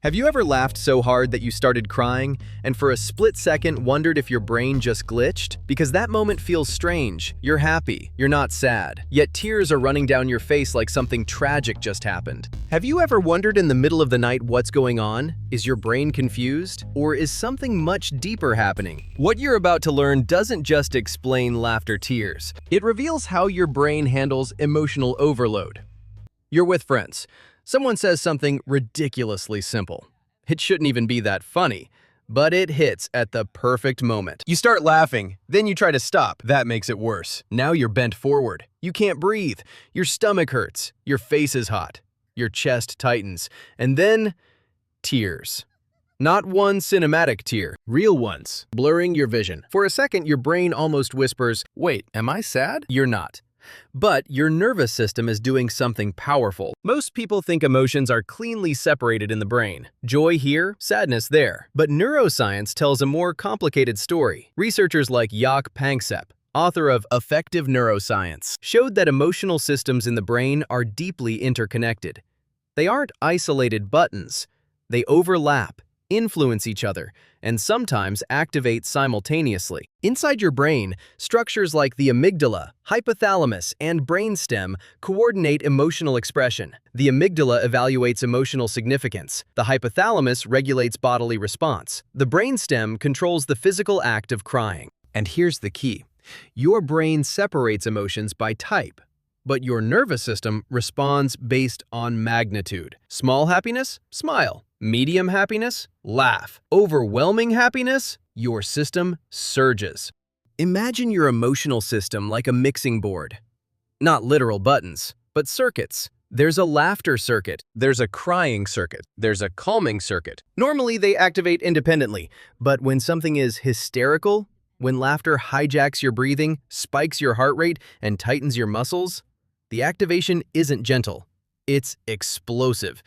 Have you ever laughed so hard that you started crying, and for a split second wondered if your brain just glitched? Because that moment feels strange. You're happy, you're not sad, yet tears are running down your face like something tragic just happened. Have you ever wondered in the middle of the night what's going on? Is your brain confused? Or is something much deeper happening? What you're about to learn doesn't just explain laughter tears. It reveals how your brain handles emotional overload. You're with friends. Someone says something ridiculously simple. It shouldn't even be that funny, but it hits at the perfect moment. You start laughing, then you try to stop. That makes it worse. Now you're bent forward. You can't breathe. Your stomach hurts. Your face is hot. Your chest tightens. And then, tears. Not one cinematic tear, real ones, blurring your vision. For a second, your brain almost whispers, "Wait, am I sad?" You're not. But your nervous system is doing something powerful. Most people think emotions are cleanly separated in the brain. Joy here, sadness there. But neuroscience tells a more complicated story. Researchers like Jaak Panksepp, author of Effective Neuroscience, showed that emotional systems in the brain are deeply interconnected. They aren't isolated buttons. They overlap, influence each other, and sometimes activate simultaneously. Inside your brain, structures like the amygdala, hypothalamus, and brainstem coordinate emotional expression. The amygdala evaluates emotional significance. The hypothalamus regulates bodily response. The brainstem controls the physical act of crying. And here's the key. Your brain separates emotions by type, but your nervous system responds based on magnitude. Small happiness? Smile. Medium happiness? Laugh. Overwhelming happiness? Your system surges. Imagine your emotional system like a mixing board. Not literal buttons, but circuits. There's a laughter circuit. There's a crying circuit. There's a calming circuit. Normally, they activate independently, but when something is hysterical, when laughter hijacks your breathing, spikes your heart rate, and tightens your muscles, the activation isn't gentle. It's explosive.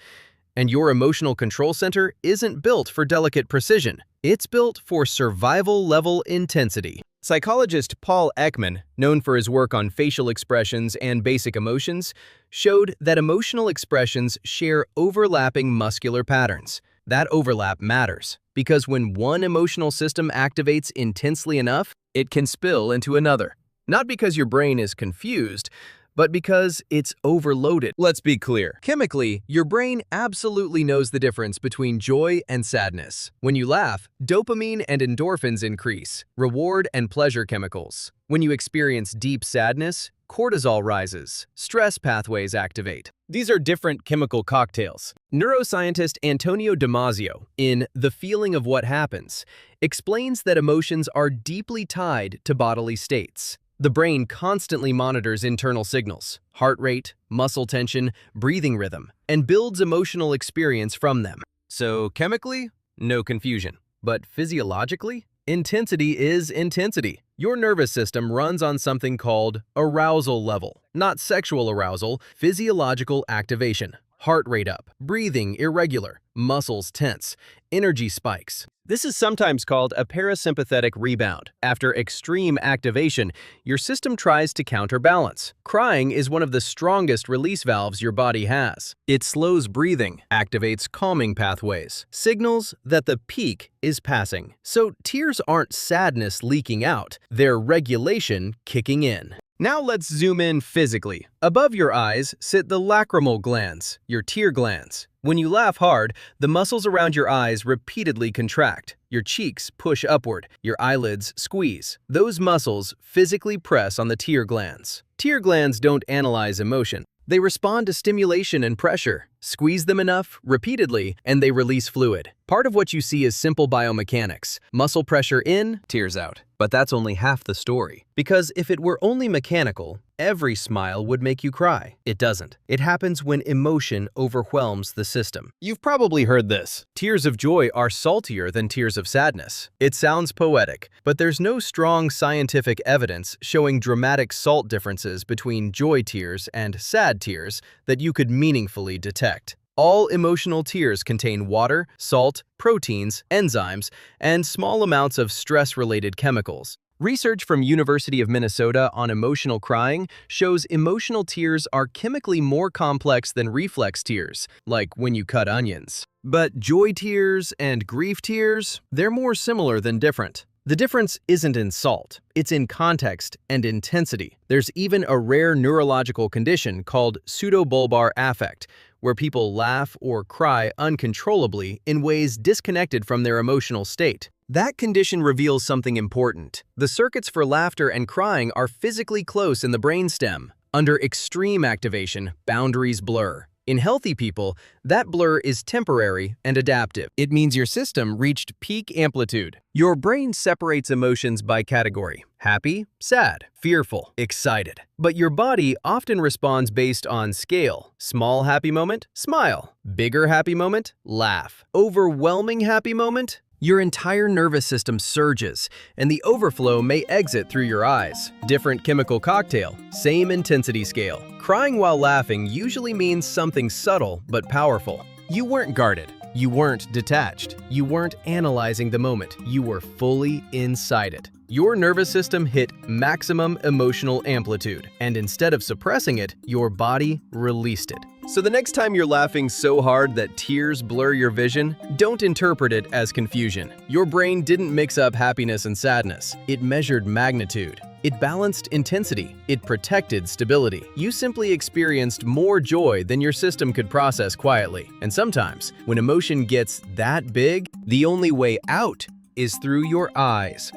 And your emotional control center isn't built for delicate precision. It's built for survival-level intensity. Psychologist Paul Ekman, known for his work on facial expressions and basic emotions, showed that emotional expressions share overlapping muscular patterns. That overlap matters, because when one emotional system activates intensely enough, it can spill into another. Not because your brain is confused, but because it's overloaded. Let's be clear. Chemically, your brain absolutely knows the difference between joy and sadness. When you laugh, dopamine and endorphins increase, reward and pleasure chemicals. When you experience deep sadness, cortisol rises, stress pathways activate. These are different chemical cocktails. Neuroscientist Antonio Damasio, in The Feeling of What Happens, explains that emotions are deeply tied to bodily states. The brain constantly monitors internal signals, heart rate, muscle tension, breathing rhythm, and builds emotional experience from them. So chemically, no confusion. But physiologically, intensity is intensity. Your nervous system runs on something called arousal level. Not sexual arousal, physiological activation. Heart rate up, breathing irregular, muscles tense, energy spikes. This is sometimes called a parasympathetic rebound. After extreme activation, your system tries to counterbalance. Crying is one of the strongest release valves your body has. It slows breathing, activates calming pathways, signals that the peak is passing. So tears aren't sadness leaking out, they're regulation kicking in. Now let's zoom in physically. Above your eyes sit the lacrimal glands, your tear glands. When you laugh hard, the muscles around your eyes repeatedly contract. Your cheeks push upward, your eyelids squeeze. Those muscles physically press on the tear glands. Tear glands don't analyze emotion. They respond to stimulation and pressure. Squeeze them enough, repeatedly, and they release fluid. Part of what you see is simple biomechanics. Muscle pressure in, tears out. But that's only half the story. Because if it were only mechanical, every smile would make you cry. It doesn't. It happens when emotion overwhelms the system. You've probably heard this. Tears of joy are saltier than tears of sadness. It sounds poetic, but there's no strong scientific evidence showing dramatic salt differences between joy tears and sad tears that you could meaningfully detect. All emotional tears contain water, salt, proteins, enzymes, and small amounts of stress-related chemicals. Research from University of Minnesota on emotional crying shows emotional tears are chemically more complex than reflex tears, like when you cut onions. But joy tears and grief tears, they're more similar than different. The difference isn't in salt, it's in context and intensity. There's even a rare neurological condition called pseudobulbar affect, where people laugh or cry uncontrollably in ways disconnected from their emotional state. That condition reveals something important. The circuits for laughter and crying are physically close in the brainstem. Under extreme activation, boundaries blur. In healthy people, that blur is temporary and adaptive. It means your system reached peak amplitude. Your brain separates emotions by category: happy, sad, fearful, excited. But your body often responds based on scale. Small happy moment, smile. Bigger happy moment, laugh. Overwhelming happy moment, your entire nervous system surges, and the overflow may exit through your eyes. Different chemical cocktail, same intensity scale. Crying while laughing usually means something subtle but powerful. You weren't guarded. You weren't detached. You weren't analyzing the moment. You were fully inside it. Your nervous system hit maximum emotional amplitude, and instead of suppressing it, your body released it. So the next time you're laughing so hard that tears blur your vision, don't interpret it as confusion. Your brain didn't mix up happiness and sadness. It measured magnitude. It balanced intensity. It protected stability. You simply experienced more joy than your system could process quietly. And sometimes, when emotion gets that big, the only way out is through your eyes.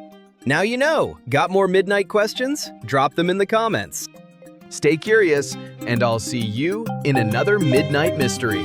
Now you know. Got more midnight questions? Drop them in the comments. Stay curious, and I'll see you in another Midnight Mystery.